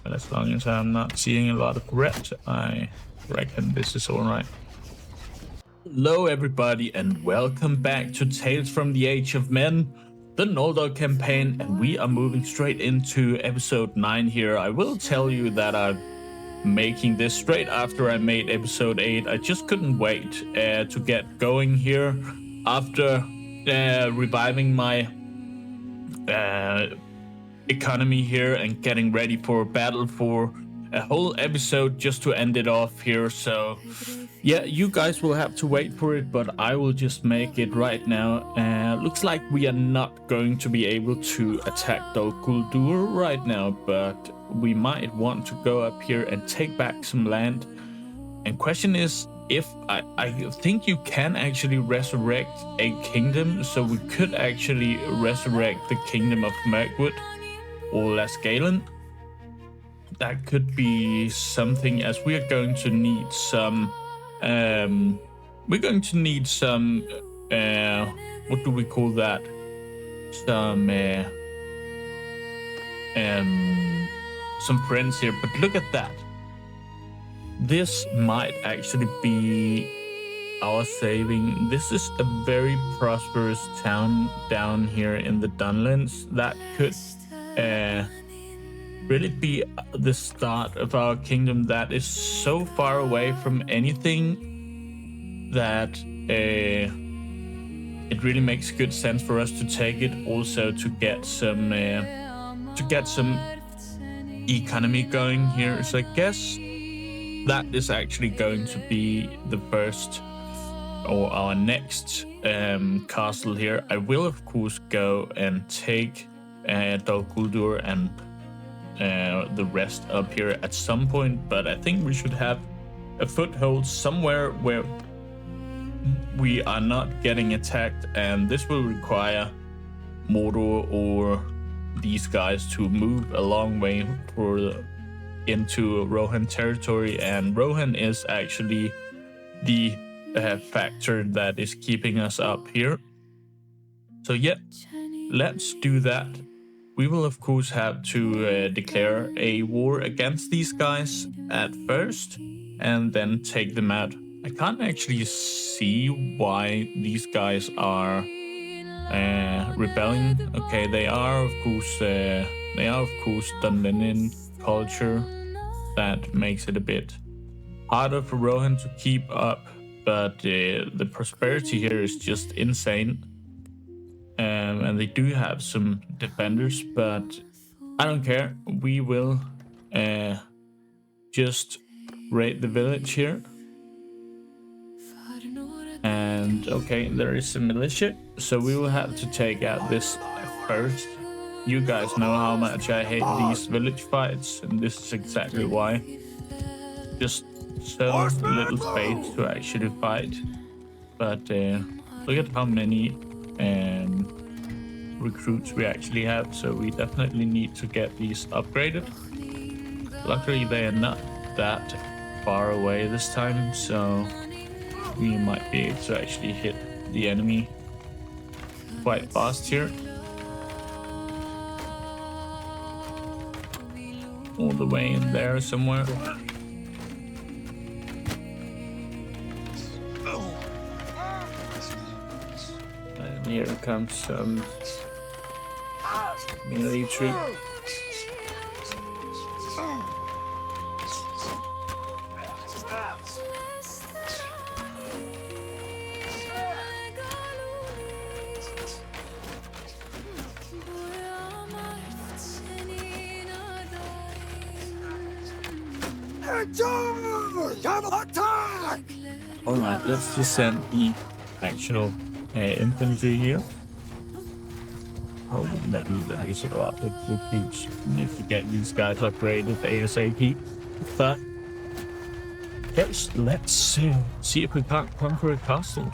But as long as I'm not seeing a lot of red, I reckon this is alright. Hello everybody and welcome back to Tales from the Age of Men, the Noldor campaign, and we are moving straight into episode 9 here. I will tell you that I'm making this straight after I made episode 8. I just couldn't wait to get going here after reviving my economy here and getting ready for battle for a whole episode just to end it off here. So yeah, you guys will have to wait for it, but I will just make it right now. Looks like we are not going to be able to attack Dol Guldur right now, but we might want to go up here and take back some land. And question is, if I think you can actually resurrect a kingdom, so we could actually resurrect the kingdom of Mirkwood or Carreglyn. That could be something, as we are going to need some what do we call that, some friends here. But look at that, this might actually be our saving. This is a very prosperous town down here in the Dunlands. That could really be the start of our kingdom that is so far away from anything that it really makes good sense for us to take it, also to get some economy going here. So I guess that is actually going to be the first or our next castle here. I will of course go and take Dol Guldur and the rest up here at some point, but I think we should have a foothold somewhere where we are not getting attacked, and this will require Mordor or these guys to move a long way into Rohan territory, and Rohan is actually the factor that is keeping us up here. So yeah, let's do that. We will of course have to declare a war against these guys at first and then take them out. I can't actually see why these guys are rebelling. Okay, they are of course Dunlinian culture. That makes it a bit harder for Rohan to keep up, but the prosperity here is just insane. And they do have some defenders, but I don't care. We will just raid the village here. And okay, there is a militia, so we will have to take out this first. You guys know how much I hate these village fights, and this is exactly why. Just so little space to actually fight. But look at how many recruits we actually have, so we definitely need to get these upgraded. Luckily they are not that far away this time, so we might be able to actually hit the enemy quite fast here. All the way in there somewhere. And here comes some melee troop. Alright, let's just send the actual infantry here. Oh, that is a lot of recruits. Need to get these guys upgraded ASAP. But yes, let's see if we can't conquer a castle.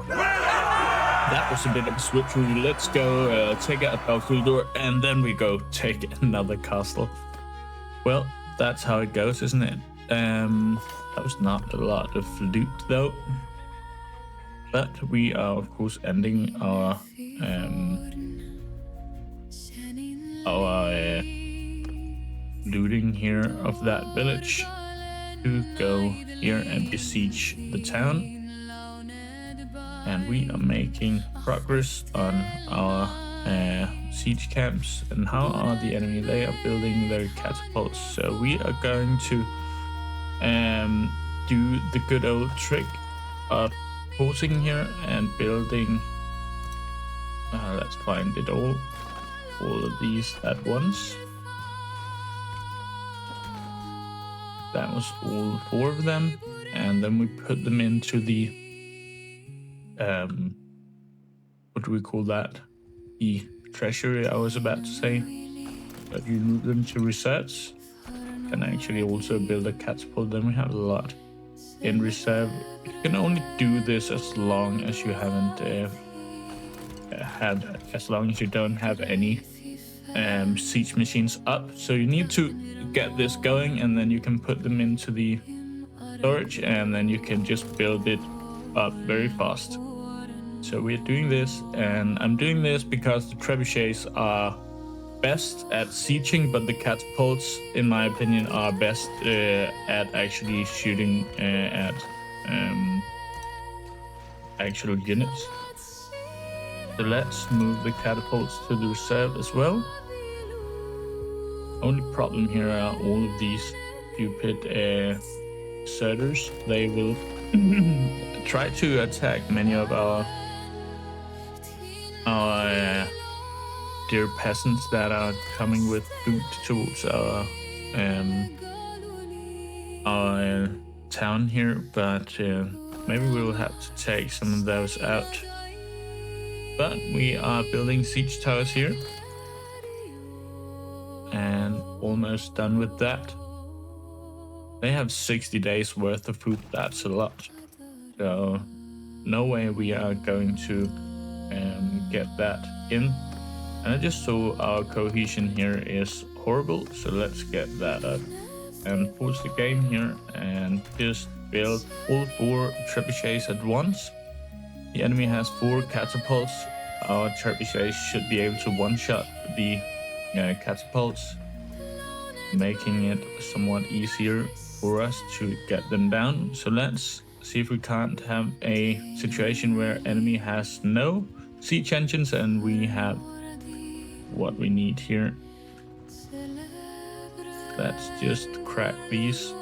That was a bit of a switcheroo. Let's go take out Dol Guldur and then we go take another castle. Well, that's how it goes, isn't it? That was not a lot of loot though. But we are of course ending our our looting here of that village to go here and besiege the town. And we are making progress on our siege camps. And how are the enemy? They are building their catapults. So we are going to do the good old trick of posing here and building. Let's find it all of these at once. That was all 4 of them, and then we put them into the what do we call that? The treasury, I was about to say. But you move them to research, and actually also build a catapult. Then we have a lot in reserve. You can only do this as long as you haven't as long as you don't have any siege machines up. So you need to get this going, and then you can put them into the storage, and then you can just build it up very fast. So we're doing this, and I'm doing this because the trebuchets are best at sieging, but the catapults, in my opinion, are best at actually shooting at actual units. So let's move the catapults to the reserve as well. Only problem here are all of these stupid deserters. They will try to attack many of our dear peasants that are coming with food towards our town here, but maybe we'll have to take some of those out. But we are building siege towers here, and almost done with that. They have 60 days worth of food. That's a lot. So no way we are going to get that in. And I just saw our cohesion here is horrible, so let's get that up and pause the game here and just build all 4 trebuchets at once. The enemy has 4 catapults. Our trebuchets should be able to one-shot the catapults, making it somewhat easier for us to get them down. So let's see if we can't have a situation where enemy has no siege engines and we have what we need here. Let's just crack these.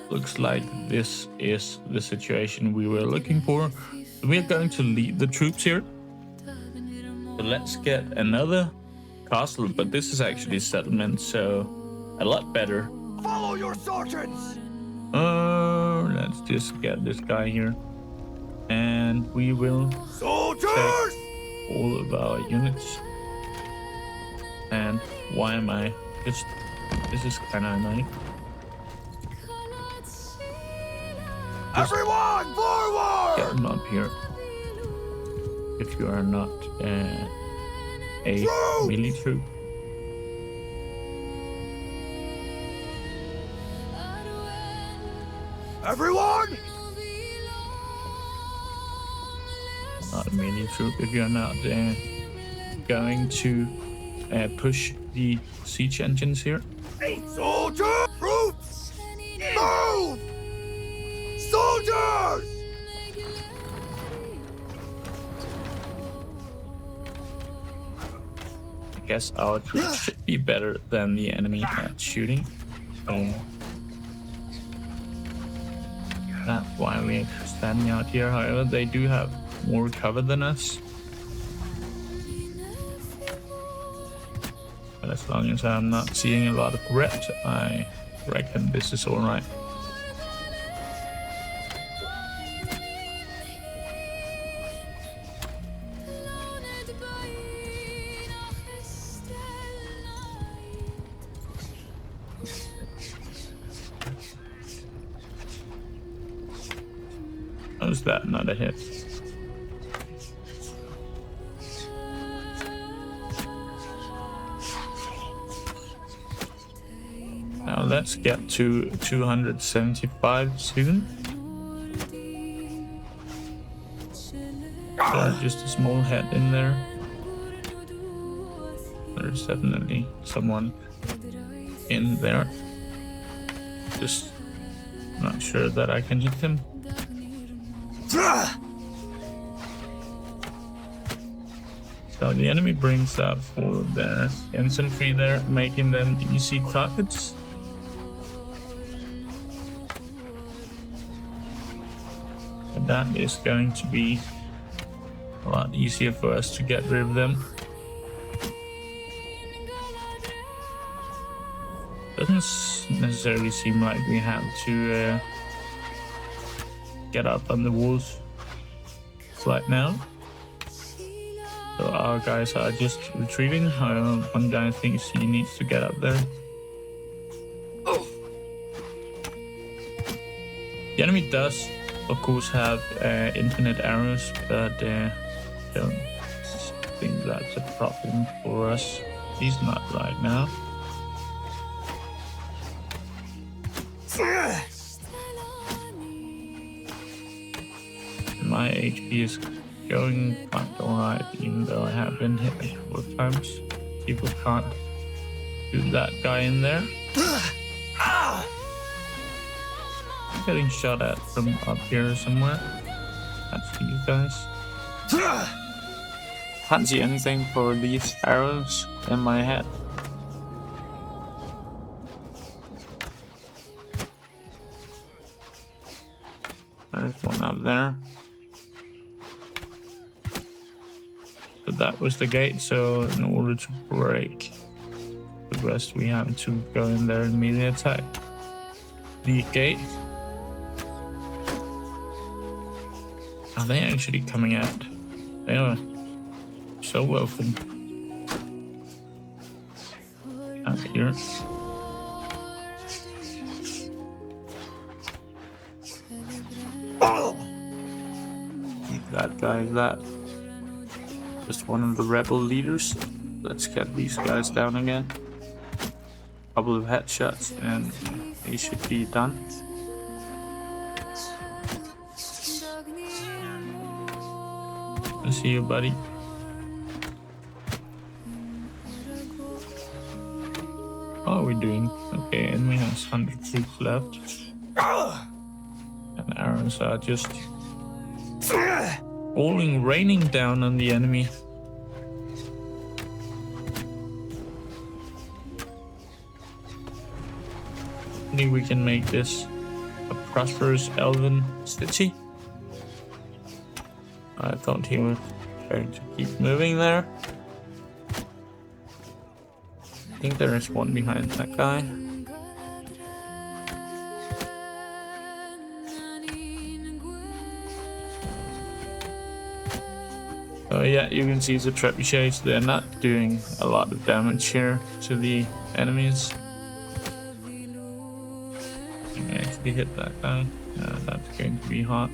Looks like this is the situation we were looking for. We're going to lead the troops here. So let's get another castle, but this is actually a settlement, so a lot better. Follow your sergeants! Let's just get this guy here, and we will Soldiers! take all of our units. And why am I just... This is kind of annoying. Everyone, forward! Get them up here. If you are not a melee troop. Everyone! Not a melee troop if you're not going to push the siege engines here. Hey, soldier! Troops! Move! Soldiers! I guess our troops should be better than the enemy at shooting. That's why we're standing out here. However, they do have more cover than us. But as long as I'm not seeing a lot of red, I reckon this is alright. How's that not a hit? Now let's get to 275 soon. Just a small head in there. there's definitely someone in there. Just not sure that I can hit him. So the enemy brings up for the infantry there, making them easy targets. And that is going to be a lot easier for us to get rid of them. Doesn't necessarily seem like we have to get up on the walls right now. So our guys are just retreating. One guy thinks he needs to get up there. The enemy does, of course, have infinite arrows, but don't think that's a problem for us. He's not right now. My HP is going quite alright, even though I have been hit a couple of times. People can't do that guy in there. I'm getting shot at from up here somewhere. That's these guys. Can't see anything for these arrows in my head. There's one up there. But that was the gate, so in order to break the rest, we have to go in there and immediately attack the gate. Are they actually coming out? They are so welcome out here. That guy is that. Just one of the rebel leaders. Let's get these guys down again. Couple of headshots and he should be done. I see you, buddy. How are we doing? Okay, enemy has 100 troops left. And arrows are just raining down on the enemy. I think we can make this a prosperous elven city. I thought he was going to keep moving there. I think there is one behind that guy. Oh yeah, you can see the trebuchets, they're not doing a lot of damage here to the enemies. Can I actually hit that guy? Yeah, that's going to be hot.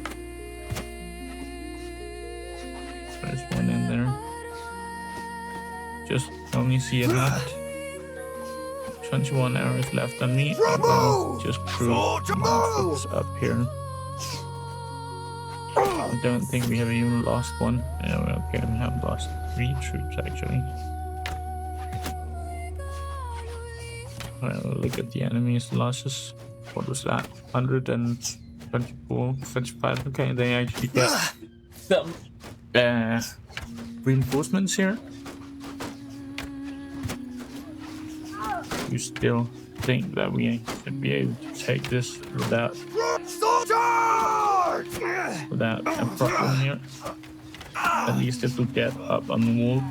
There's one in there. Just only see a hat. 21 arrows left on me. I will just prove what's up here. I don't think we have even lost one. Yeah, okay, we have lost 3 troops actually. Well, look at the enemy's losses. What was that? 124, 25. Okay, they actually get some reinforcements here. You still think that we should be able to take this without a problem here? At least if we get up on the wall,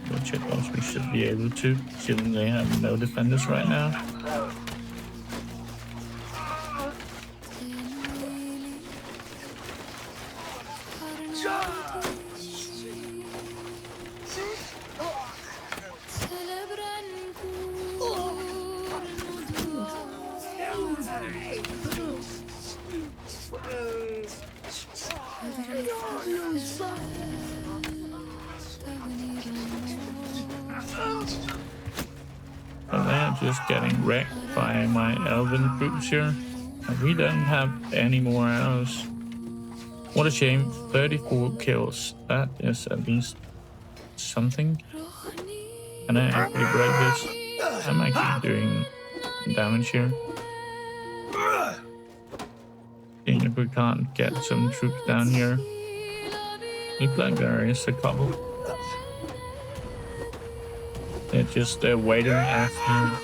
which it was, we should be able to, given they have no defenders right now. So they're just getting wrecked by my elven troops here. And we don't have any more arrows. What a shame. 34 kills. That is at least something. Can I actually break this? I'm actually doing damage here. Seeing if we can't get some troops down here. Looks like there is a couple. They're just waiting after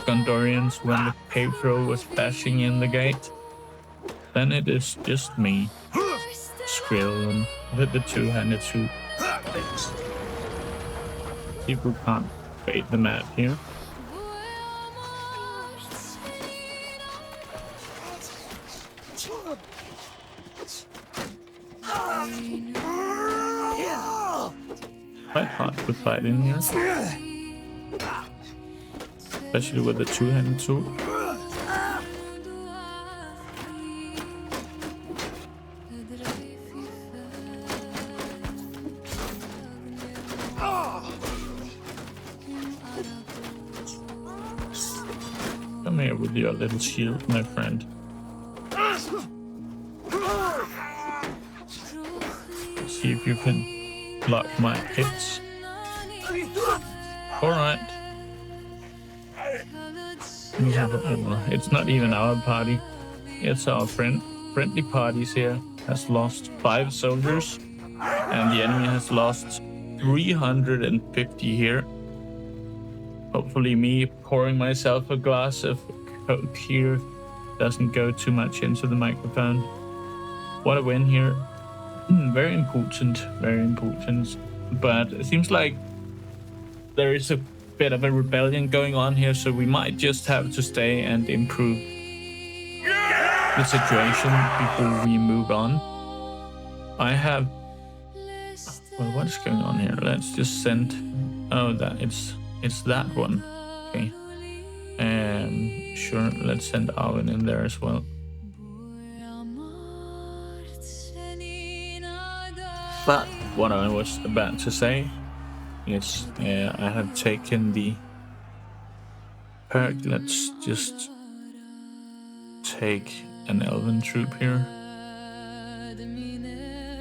Gondorians when the cave troll was bashing in the gate. Then it is just me, Skrill, with the two-handed swoop. See if we can't bait the map here. Quite hard to fight in here, especially with the two-handed swoop. Come here with your little shield, my friend. Let's see if you can block my hits. Alright. We have it's not even our party. It's our friendly parties here has lost 5 soldiers. And the enemy has lost 350 here. Hopefully me pouring myself a glass of Coke here doesn't go too much into the microphone. What a win here. Very important, very important. But it seems like there is a bit of a rebellion going on here, so we might just have to stay and improve the situation before we move on. I have... Well, what's going on here? Let's just send... Oh, that it's that one. Okay. Sure, let's send Arwen in there as well. But what I was about to say is I have taken the perk. Let's just take an elven troop here.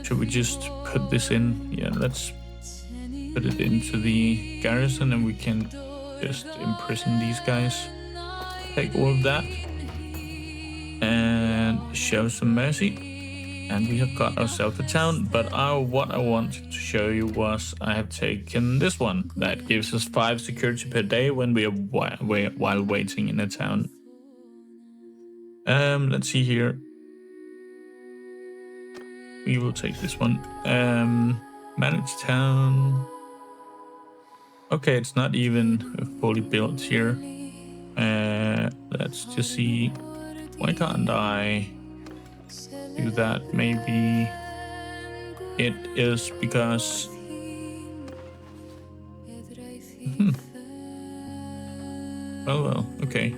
Should we just put this in? Yeah, let's put it into the garrison and we can just imprison these guys. Take all of that and show some mercy. And we have got ourselves a town, but what I wanted to show you was I have taken this one. That gives us 5 security per day when we are while waiting in a town. Let's see here. We will take this one. Manage town. Okay, it's not even fully built here. Let's just see. Why can't I do that? Maybe it is because well, okay.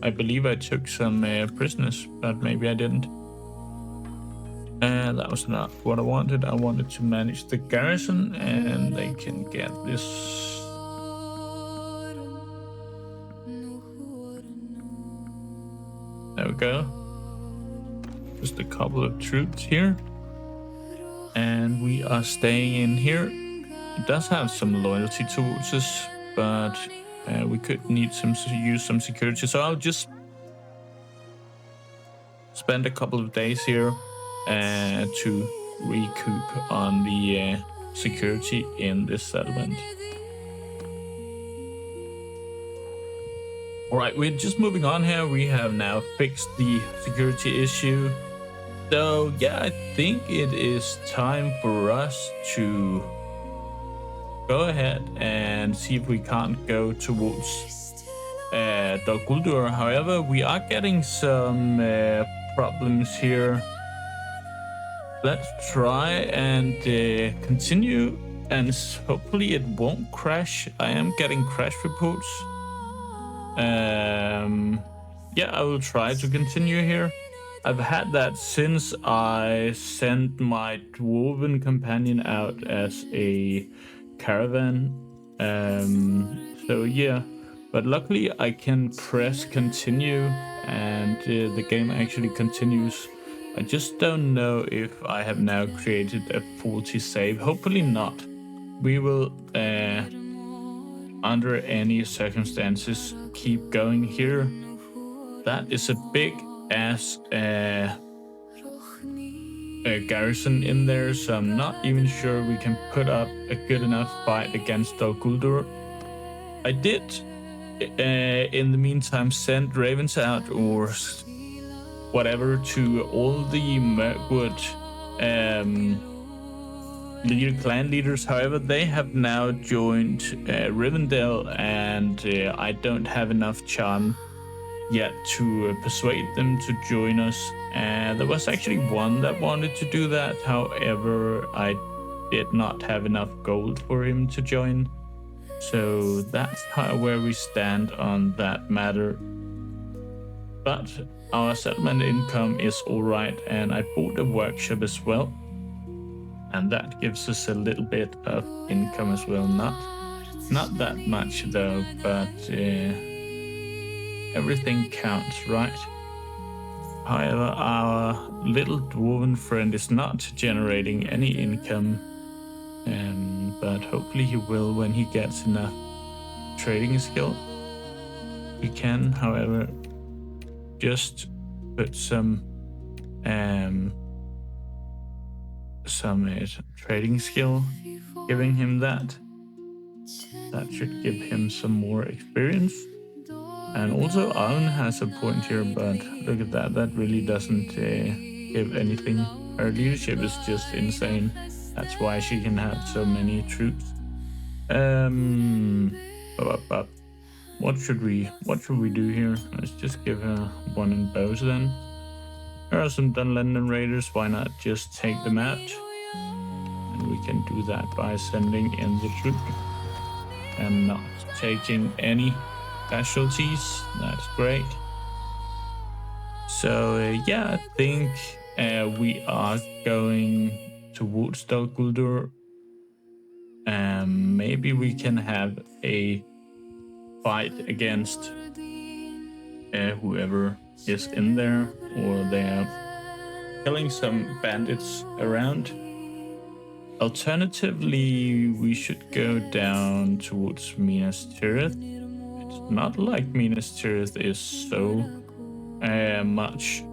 I believe I took some prisoners, but maybe I didn't. That was not what I wanted. I wanted to manage the garrison, and they can get this. There we go. Just a couple of troops here. And we are staying in here. It does have some loyalty towards us, but we could need use some security. So I'll just spend a couple of days here to recoup on the security in this settlement. Alright, we're just moving on here. We have now fixed the security issue. So yeah, I think it is time for us to go ahead and see if we can't go towards Dol Guldur. However, we are getting some problems here. Let's try and continue, and hopefully it won't crash. I am getting crash reports. Yeah, I will try to continue here. I've had that since I sent my dwarven companion out as a caravan. So yeah, but luckily I can press continue and the game actually continues. I just don't know if I have now created a faulty save. Hopefully not. we will, under any circumstances, keep going here. That is a big ass garrison in there, so I'm not even sure we can put up a good enough fight against Dol Guldur. I did, in the meantime, send ravens out or whatever to all the Mirkwood clan leaders. However, they have now joined Rivendell, and I don't have enough charm yet to persuade them to join us. There was actually one that wanted to do that. However, I did not have enough gold for him to join. So that's where we stand on that matter. But our settlement income is all right, and I bought a workshop as well. And that gives us a little bit of income as well. Not that much though, but everything counts, right? However, our little dwarven friend is not generating any income, but hopefully he will when he gets enough trading skill. We can, however, just put some trading skill, giving him that. That should give him some more experience. And also Arlen has a point here, but look at that. That really doesn't give anything. Her leadership is just insane. That's why she can have so many troops. What should we do here? Let's just give her one in bows then. There are some Dunlendon raiders. Why not just take them out? And we can do that by sending in the troop and not taking any casualties. That's great. So yeah, I think we are going towards Dol Guldur. Maybe we can have a fight against whoever is in there, or they're killing some bandits around. Alternatively, we should go down towards Minas Tirith. It's not like Minas Tirith is so much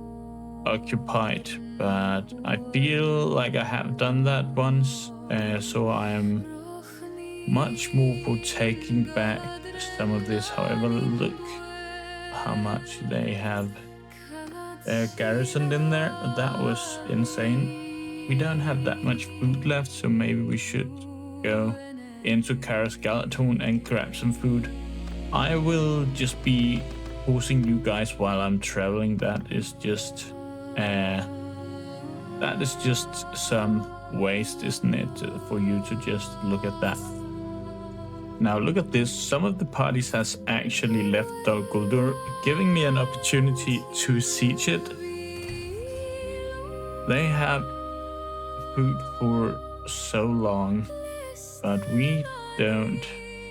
occupied, but I feel like I have done that once, so I am much more for taking back some of this. However, look how much they have garrisoned in there. That was insane. We don't have that much food left, so maybe we should go into Carreglyn and grab some food. I will just be forcing you guys while I'm traveling. That is just some waste, isn't it, for you to just look at that. Now look at this. Some of the parties has actually left Dol Guldur, giving me an opportunity to siege it. They have food for so long, but we don't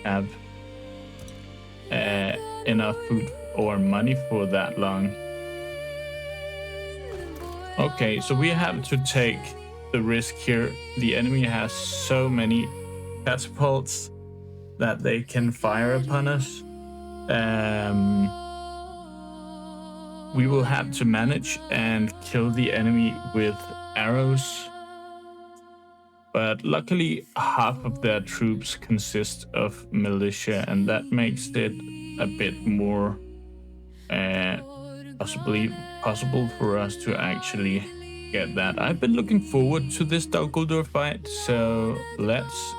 have enough food or money for that long. Okay, so we have to take the risk here. The enemy has so many catapults that they can fire upon us. We will have to manage and kill the enemy with arrows. But luckily, half of their troops consist of militia, and that makes it a bit more possible for us to actually get that. I've been looking forward to this Dol Guldur fight, so let's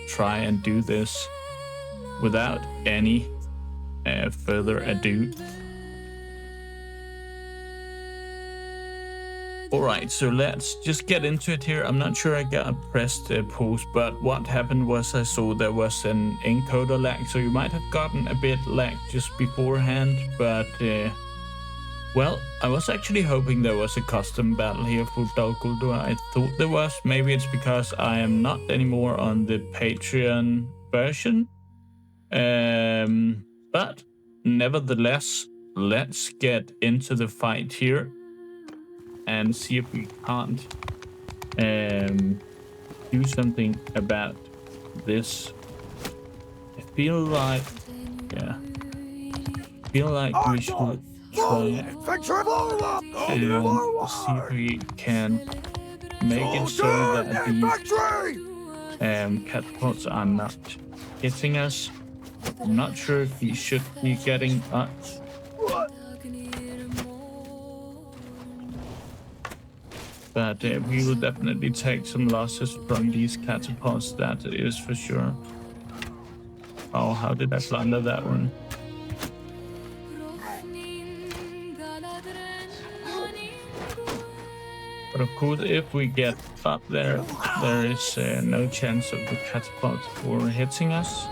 try and do this without any further ado. Alright, so let's just get into it here. I'm not sure I got pressed pause, but what happened was I saw there was an encoder lag, so you might have gotten a bit lag just beforehand, but well, I was actually hoping there was a custom battle here for Dol Guldur. I thought there was. Maybe it's because I am not anymore on the Patreon version. But nevertheless, let's get into the fight here and see if we can't do something about this. I feel like, yeah, we should try Infantry forward! and see if we can make it so that Infantry! the catapults are not hitting us. I'm not sure if we should be getting us. But we will definitely take some losses from these catapults, that is for sure. Oh, how did I blunder that one? But of course, if we get up there, there is no chance of the catapult for hitting us.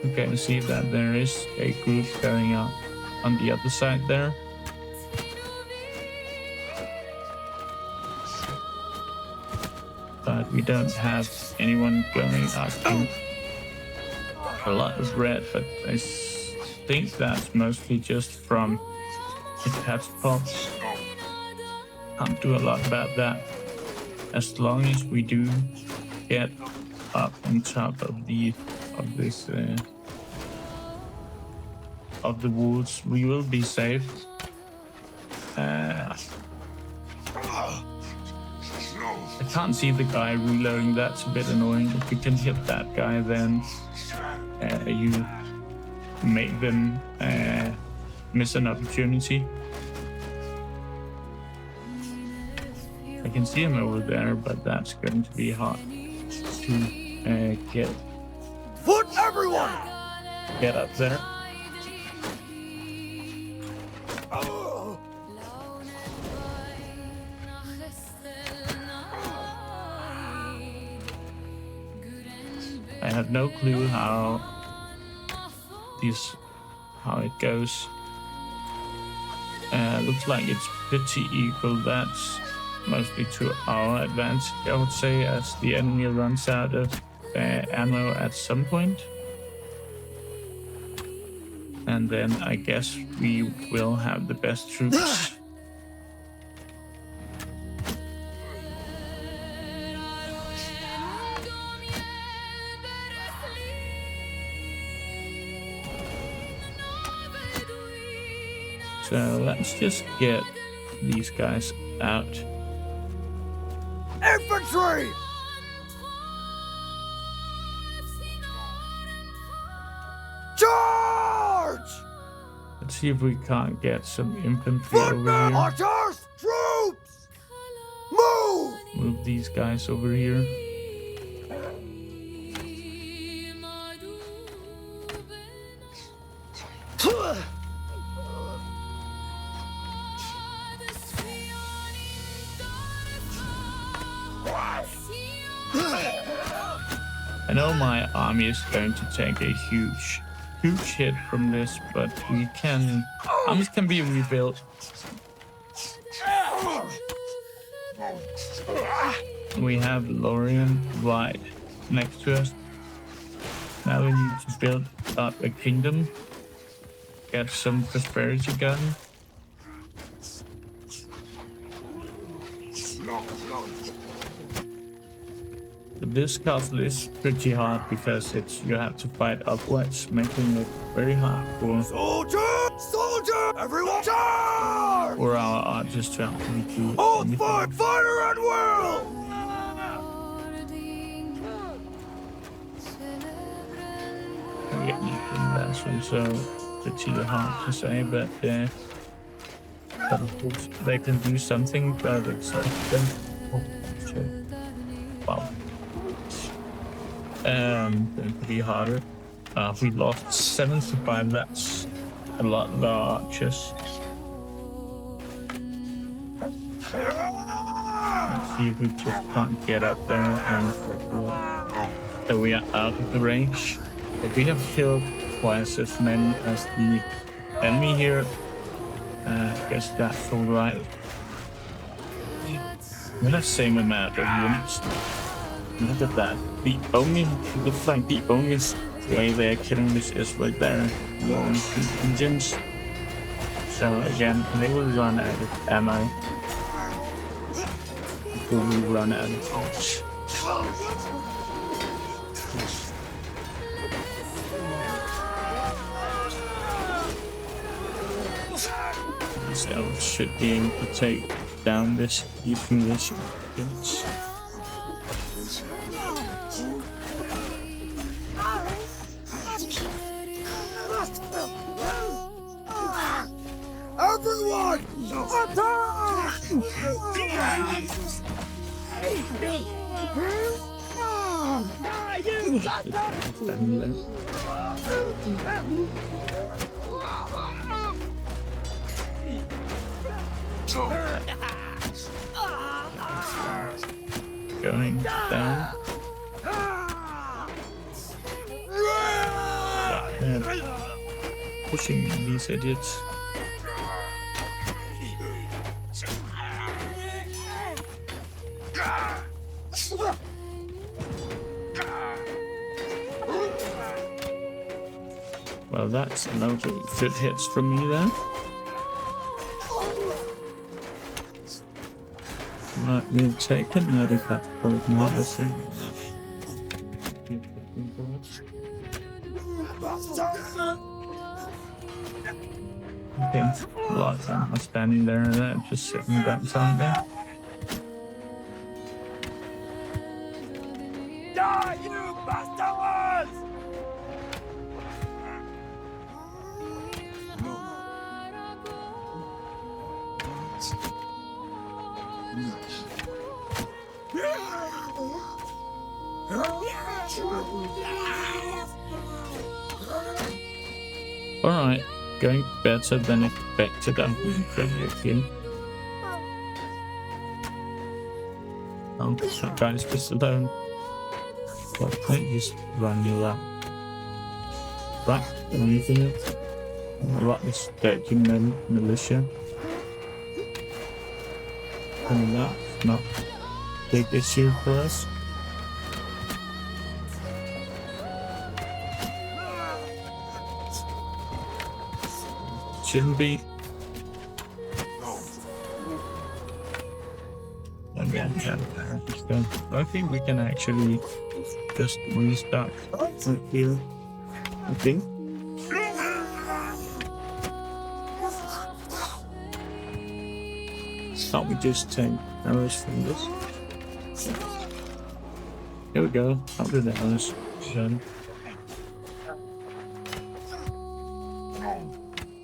You can see that there is a group going up on the other side there. But we don't have anyone going up to a lot of red, but I think that's mostly just from the catapults. Can't do a lot about that. As long as we do get up on top of the woods, we will be safe. I can't see the guy reloading. That's a bit annoying. If we can hit that guy, then you make them miss an opportunity. I can see him over there, but that's going to be hard to get. Foot everyone! Get up there. I have no clue how it goes. Looks like it's pretty equal. That's mostly to our advantage, I would say, as the enemy runs out of ammo at some point. And then I guess we will have the best troops. So let's just get these guys out. Infantry! Charge! Let's see if we can't get some infantry over Footmen, here. archers, troops! Move! Move these guys over here. I know my army is going to take a huge hit from this, but armies can be rebuilt. We have Lorien right next to us. Now we need to build up a kingdom, get some prosperity going. This castle is pretty hard because you have to fight upwards, making it very hard for everyone charge! our archers to actually do Hold anything. fire, fire at will! That's also pretty hard to say, but of course they can do something, but it's like wow. Pretty harder. We lost 75. That's a lot of our archers. Let's see if we just can't get up there and so we are out of the range. If we have killed twice as many as the enemy here, I guess that's alright. With the same amount of units. Look at that. Looks like the only way they're killing this is with their long engines. So again, they will run out of ammo before we run out of touch. These elves should be able to take down this English units. Everyone! Attack! Going down. Pushing these idiots. Well, that's no good hits from me then. Right, we've taken another cut for more. Okay, a lot of them are standing there and just sitting back on there. Die, you bastards! Alright, going better than expected. I'm predicting. Guys, just alone. But I just run you out. Right, anything else? Right, this 13 men militia. And that's not a big issue for us. Shouldn't be. I think we can actually just restart right here. I think. Can't we just take arrows from this? Here we go. I'll do the arrows. Done.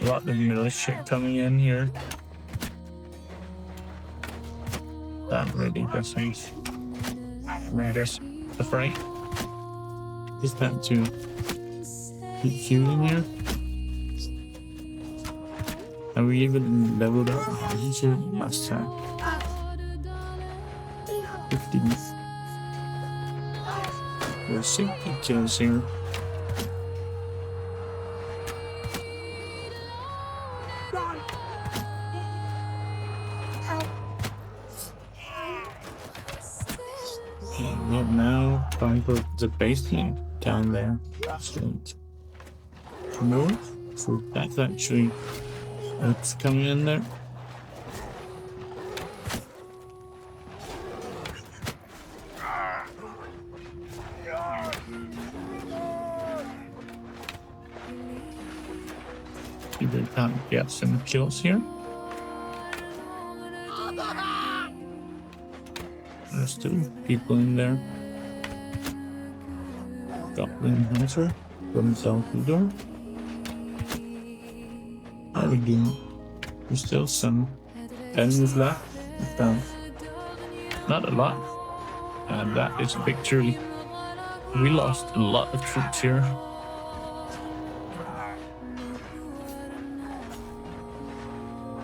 A lot of militia coming in here. That really doesn't make us afraid. Is that to keep shooting here? Have we even leveled up? Last time. 15. We're 60 kills here. Not now. Time for the base team down there. Straight north. So that's actually it's coming in there. See if we can't get some kills here. There's still people in there. Goblin Hunter from Dol Guldur. How we doing? There's still some enemies left. Not a lot. And that is a victory. We lost a lot of troops here.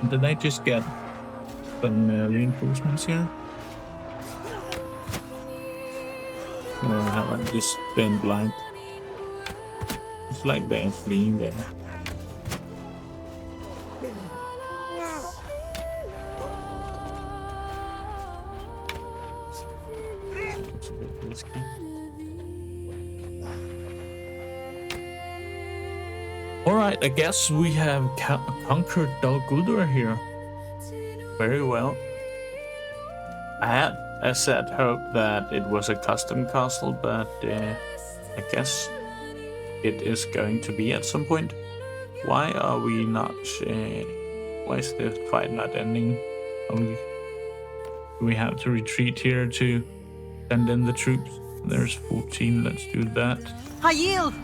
Did I just get some reinforcements here? Or have I just been blind? It's like they're fleeing there. Alright, I guess we have conquered Dol Guldur here. Very well. I had I said hope that it was a custom castle, but I guess it is going to be at some point. Why are we not? Why is the fight not ending? We have to retreat here to send in the troops. There's 14. Let's do that. High Elves,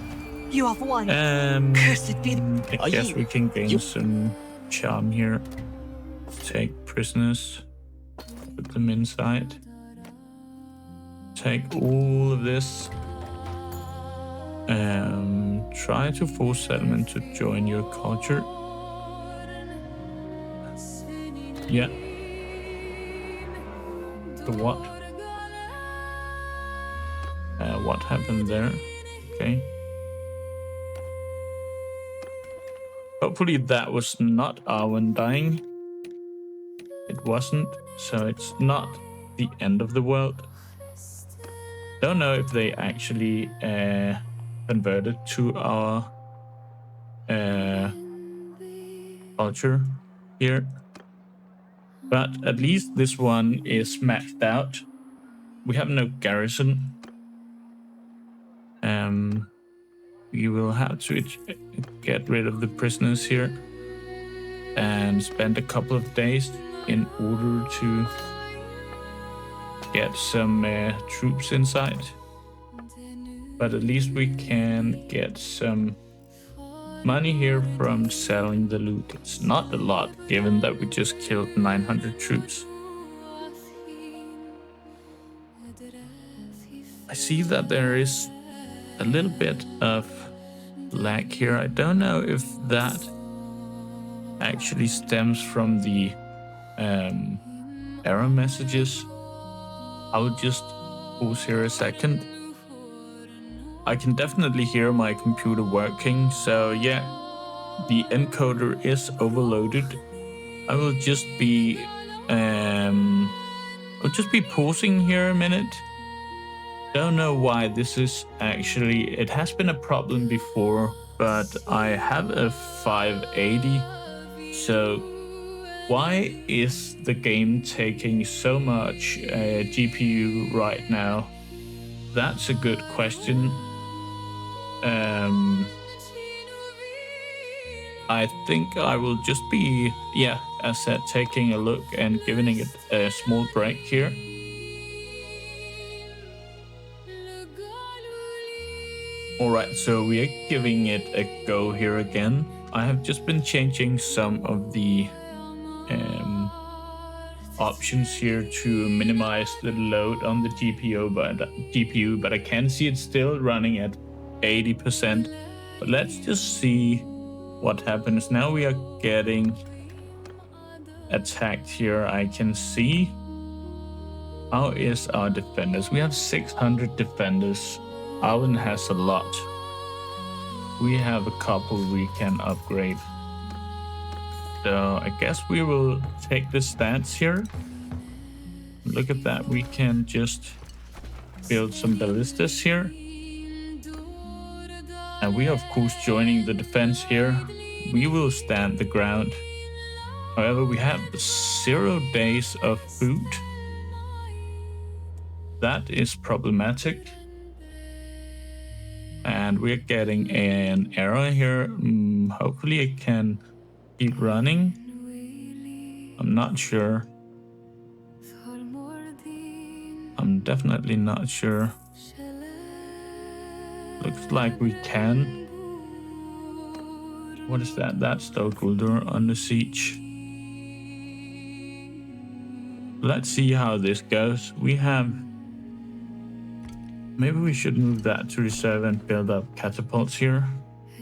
you have won. Cursed be the... I guess we can gain some charm here. Take prisoners. Put them inside. Take all of this. Try to force settlement to join your culture. Yeah. The what? What happened there? Okay. Hopefully that was not Arwen dying. It wasn't, so it's not the end of the world. Don't know if they actually converted to our culture here. But at least this one is maxed out. We have no garrison. We will have to get rid of the prisoners here and spend a couple of days in order to get some troops inside. But at least we can get some money here from selling the loot. It's not a lot, given that we just killed 900 troops. I see that there is a little bit of lag here. I don't know if that actually stems from the error messages. I will just pause here a second. I can definitely hear my computer working, so yeah, the encoder is overloaded. I will just be pausing here a minute. Don't know why this is actually, it has been a problem before, but I have a 580, so why is the game taking so much GPU right now? That's a good question. I think I will just be, yeah, as I said, taking a look and giving it a small break here. Alright, so we are giving it a go here again. I have just been changing some of the options here to minimize the load on the GPU, but I can see it's still running at 80%. But let's just see what happens. Now we are getting attacked here. I can see. How is our defenders? We have 600 defenders. Arwen has a lot. We have a couple we can upgrade. So I guess we will take the stats here. Look at that. We can just build some ballistas here. And we are, of course, joining the defense here. We will stand the ground. However, we have 0 days of food. That is problematic. And we're getting an error here. Hopefully it can keep running. I'm not sure. I'm definitely not sure. Looks like we can. What is that? That's Dol Guldur under siege. Let's see how this goes. We have... Maybe we should move that to reserve and build up catapults here.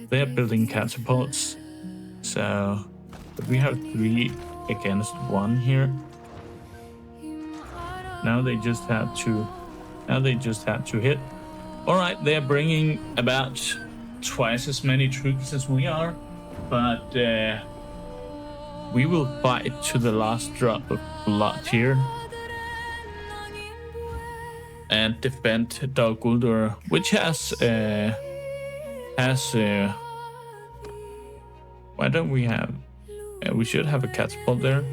They are building catapults. So, but we have 3 against 1 here. Now they just have to hit. All right, they're bringing about twice as many troops as we are, but we will fight to the last drop of blood here and defend Dol Guldur, which has why don't we have? We should have a catapult there.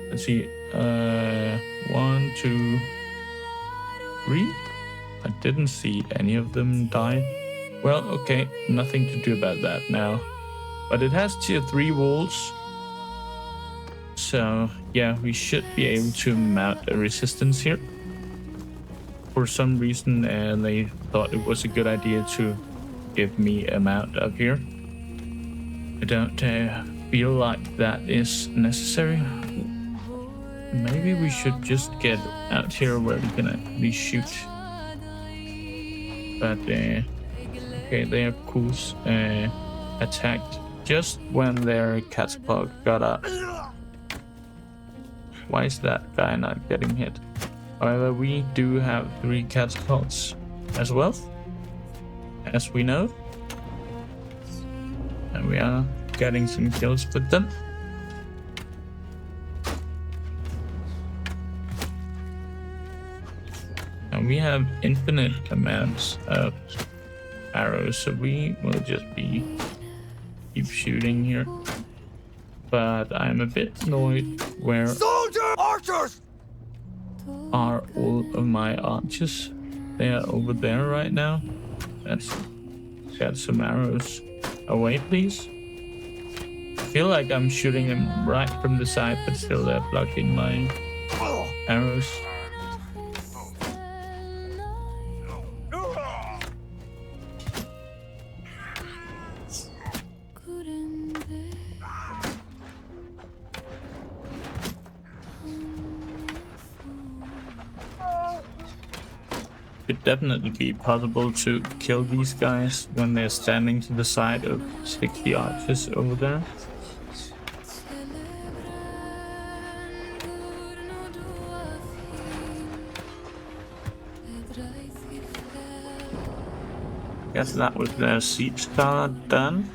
Let's see. 1, 2, 3. I didn't see any of them die. Well, okay, nothing to do about that now. But it has tier 3 walls. So, yeah, we should be able to mount a resistance here. For some reason, they thought it was a good idea to give me a mount up here. I don't feel like that is necessary. Maybe we should just get out here where we can actually shoot. But, okay, they of course attacked just when their catapult got up. Why is that guy not getting hit? However, we do have 3 catapults as well, as we know. And we are getting some kills with them. And we have infinite amounts of arrows, so we will just keep shooting here. But I'm a bit annoyed. Where Archers! are all of my archers? They are over there right now. Let's get some arrows away, please. I feel like I'm shooting them right from the side, but still they're blocking my arrows. Could definitely be possible to kill these guys when they're standing to the side of 60 archers over there. Guess that was their siege star done.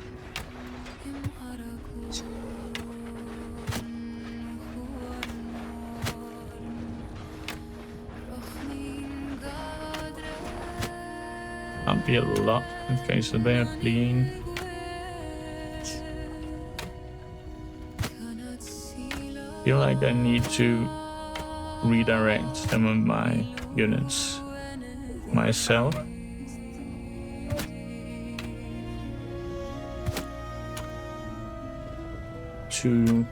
Can't be a lot. Okay, so they are fleeing. Feel like I need to redirect some of my units myself. To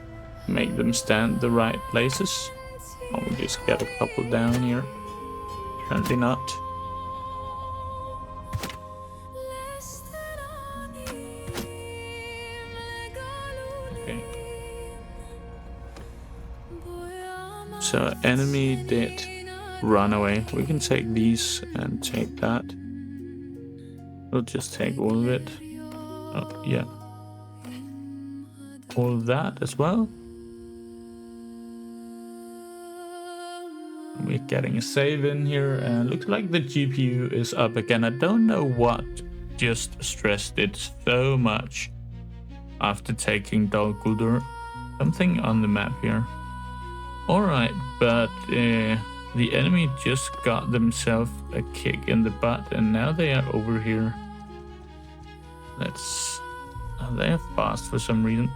make them stand the right places. I'll just get a couple down here. Apparently not. Okay. So enemy did run away. We can take these and take that. We'll just take all of it. Oh, yeah. All that as well. We're getting a save in here, and looks like the GPU is up again. I don't know what just stressed it so much after taking Dol Guldur. Something on the map here. Alright, but the enemy just got themselves a kick in the butt, and now they are over here. Let's... they are fast for some reason.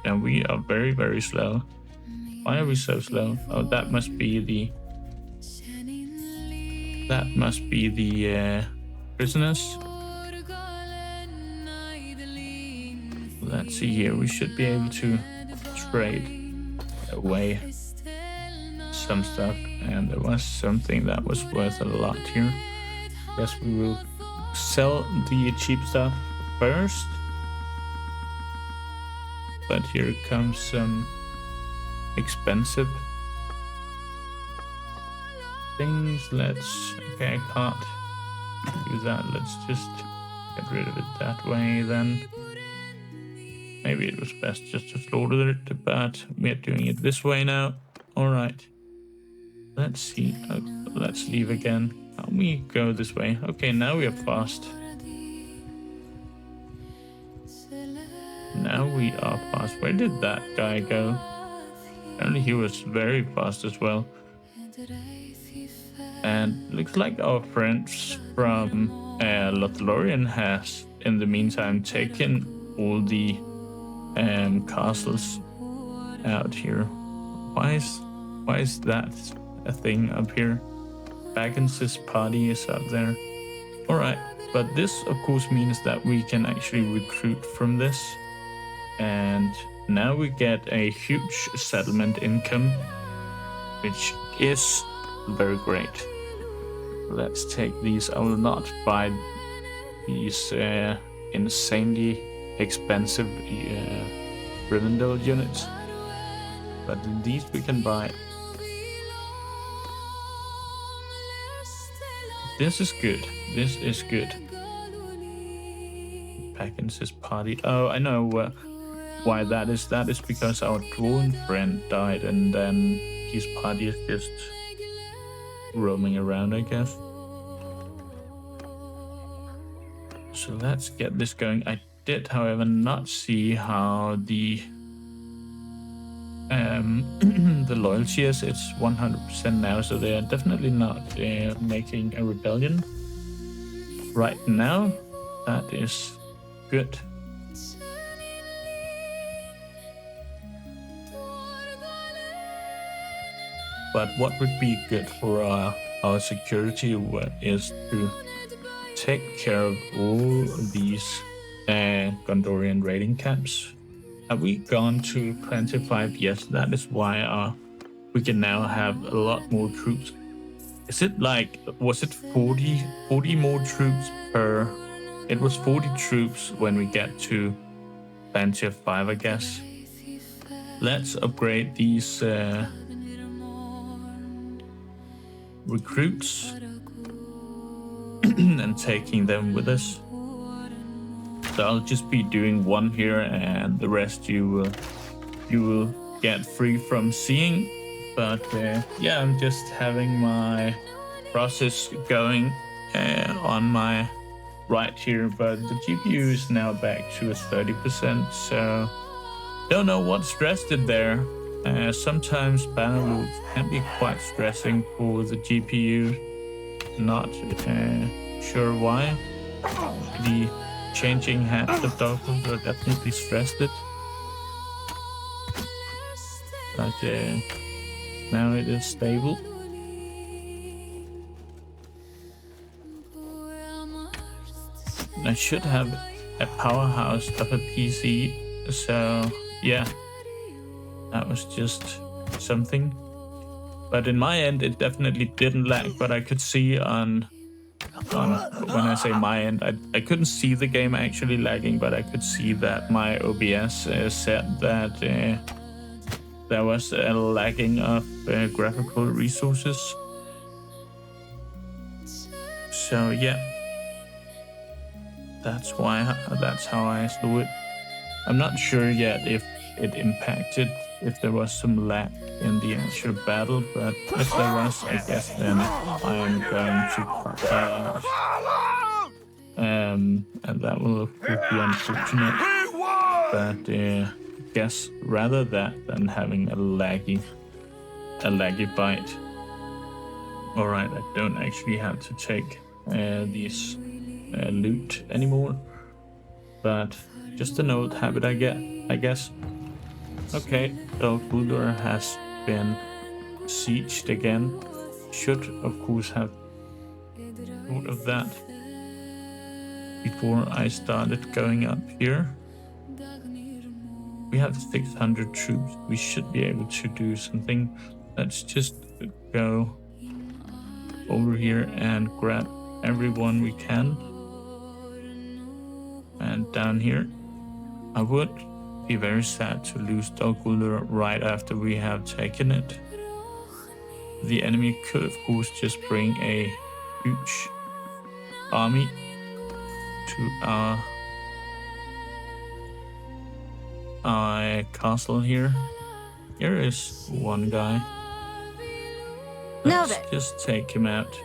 And we are very, very slow. Why are we so slow? Oh, that must be the... that must be the prisoners. Let's see here. We should be able to trade away some stuff. And there was something that was worth a lot here. Guess we will sell the cheap stuff first. But here comes some expensive things. Let's... okay, I can't do that. Let's just get rid of it that way then. Maybe it was best just to slaughter it, but we're doing it this way now. Alright. Let's see. Let's leave again. Can we go this way? Okay, now we are fast. Now we are fast. Where did that guy go? Apparently he was very fast as well. And looks like our friends from Lothlorien has in the meantime taken all the castles out here. Why is Why is that a thing up here? Baggins' party is up there. Alright, but this of course means that we can actually recruit from this. And now we get a huge settlement income, which is very great. Let's take these. I will not buy these insanely expensive Rivendell units, but these we can buy. This is good. This is good. Baggins' party. Oh, I know why that is. That is because our dwarven friend died, and then his party is just roaming around, I guess. So let's get this going. I did, however, not see how the the loyalty is. It's 100% now, so they are definitely not making a rebellion right now. That is good. But what would be good for our security is to take care of all of these Gondorian raiding camps. Have we gone to 25? Yes, that is why we can now have a lot more troops. Is it like, was it 40 more troops per? It was 40 troops when we get to plenty of 5, I guess. Let's upgrade these recruits and taking them with us. So I'll just be doing one here, and the rest you will get free from seeing. But yeah, I'm just having my process going on my right here, but the GPU is now back to 30%, so don't know what stressed it there. Sometimes Bannerlord can be quite stressing for the GPU. Not sure why. The changing hands of Dol Guldur definitely stressed it. But now it is stable. I should have a powerhouse of a PC, so yeah, that was just something. But in my end, it definitely didn't lag, but I could see on when I say my end, I couldn't see the game actually lagging, but I could see that my OBS said that there was a lagging of graphical resources. So yeah, that's how I saw it. I'm not sure yet if it impacted, if there was some lag in the actual battle, but if there was, I guess then I am going to cut that out. And that will of course be unfortunate, but I guess rather that than having a laggy fight. Alright, I don't actually have to take these loot anymore, but just an old habit I guess. Okay, Dol Guldur has been sieged again. Should of course have thought of that before I started going up here. We have 600 troops. We should be able to do something. Let's just go over here and grab everyone we can. And down here, I would be very sad to lose Dol Guldur right after we have taken it. The enemy could of course just bring a huge army to our castle here. Here is one guy. Let's just take him out.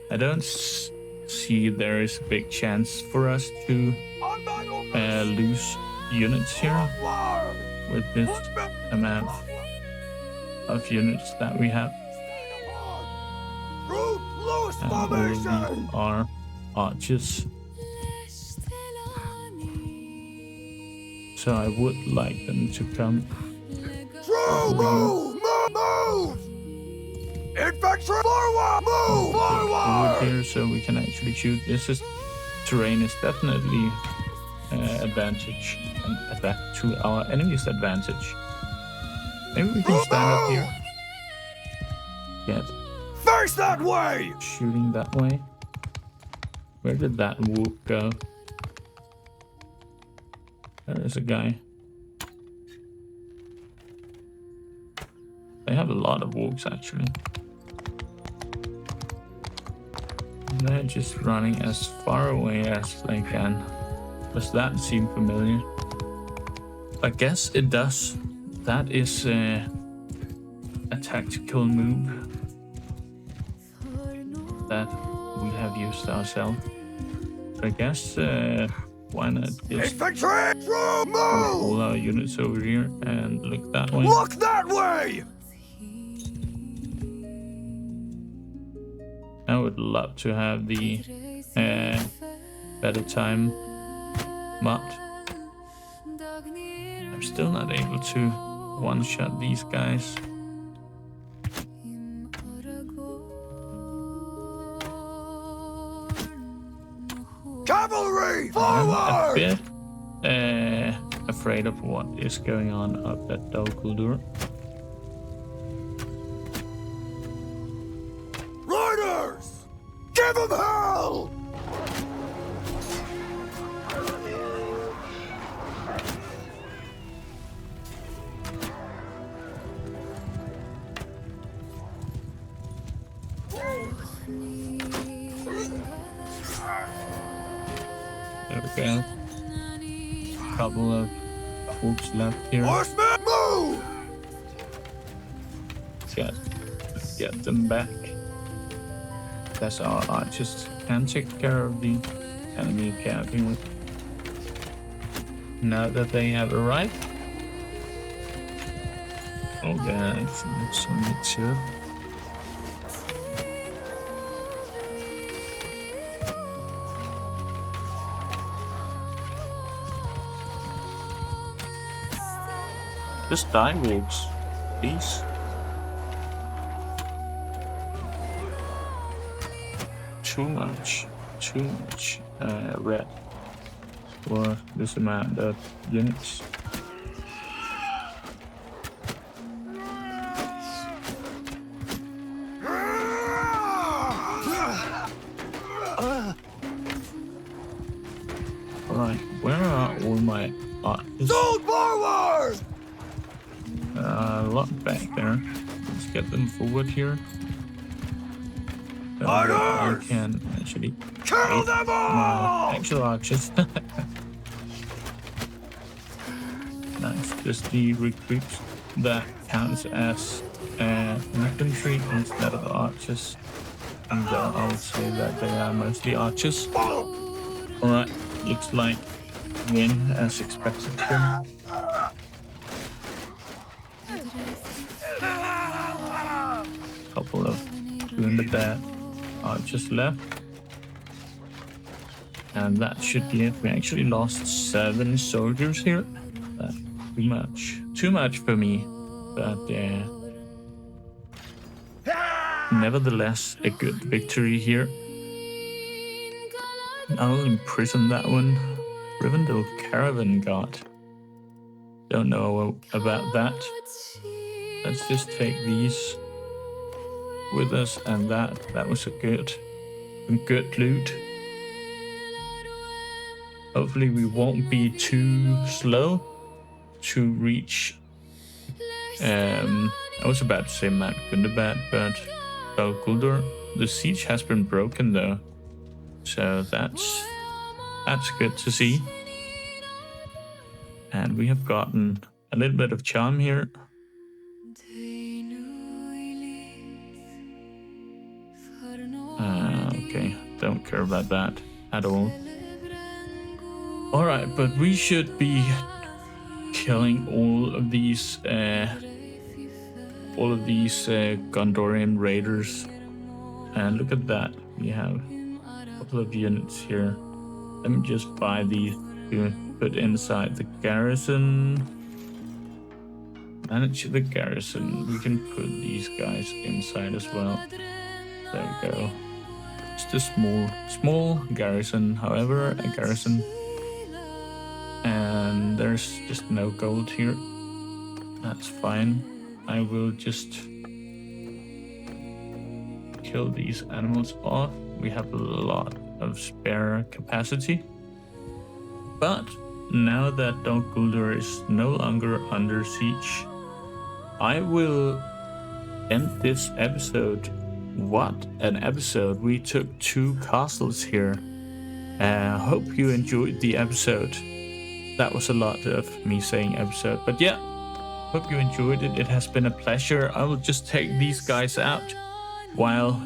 I don't see there is a big chance for us to lose units here with this amount of units that we have. And all of these are archers. So I would like them to come. here so we can actually shoot. Terrain is definitely advantage and that to our enemy's advantage. Maybe we can stand up here. Yes. Face that way! Shooting that way. Where did that Wulf go? There is a guy. They have a lot of Wolves actually. They're just running as far away as they can. Does that seem familiar? I guess it does. That is a tactical move that we have used ourselves. I guess why not just Infantry! move all our units over here and look that way? Look that way! I would love to have the better time mod. I'm still not able to one-shot these guys. Cavalry! I'm a Forward! bit afraid of what is going on up at Dol Guldur. Riders! Give them hell! There we go. Couple of troops left here. Horsemen, move! Let's get them back. That's our archers can take care of the enemy camping. Now that they have arrived. Oh, that's some too. Just die, wolves, please. Too much red for this amount of units. Alright, where are all my archers? Sold forward! A lot back there. Let's get them forward here. So I Orders! can actually Kill them all! my actual archers. Nice. Just the recruits that counts as infantry instead of archers. And I would say that they are mostly archers. Alright, looks like win as expected here. Couple of doing the bad archers left. And that should be it. We actually lost 7 soldiers here. That's too much. Too much for me. But nevertheless, a good victory here. I'll imprison that one. Rivendell Caravan Guard. Don't know about that. Let's just take these with us, and that was a good loot. Hopefully we won't be too slow to reach. I was about to say Mount Gundabad, but Dol Guldur. The siege has been broken though, so that's good to see. And we have gotten a little bit of charm here. Okay, don't care about that at all. Alright, but we should be killing all of these Gondorian raiders. And look at that, we have a couple of units here. Let me just buy these to put inside the garrison. Manage the garrison. We can put these guys inside as well. There we go. just a small garrison. However, a garrison, and there's just no gold here. That's fine. I will just kill these animals off. We have a lot of spare capacity. But now that Dol Guldur is no longer under siege, I will end this episode. What an episode. We took 2 castles here. Hope you enjoyed the episode. That was a lot of me saying episode, but yeah, hope you enjoyed it. It has been a pleasure. I will just take these guys out while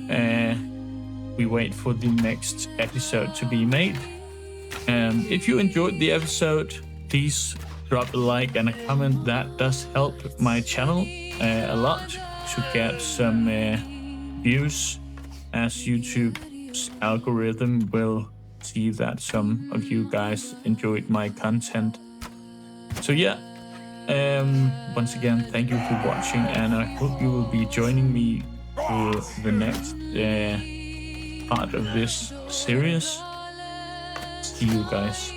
we wait for the next episode to be made. If you enjoyed the episode, please drop a like and a comment. That does help my channel a lot to get some views, as YouTube's algorithm will see that some of you guys enjoyed my content. So yeah, once again, thank you for watching, and I hope you will be joining me for the next part of this series. See you guys.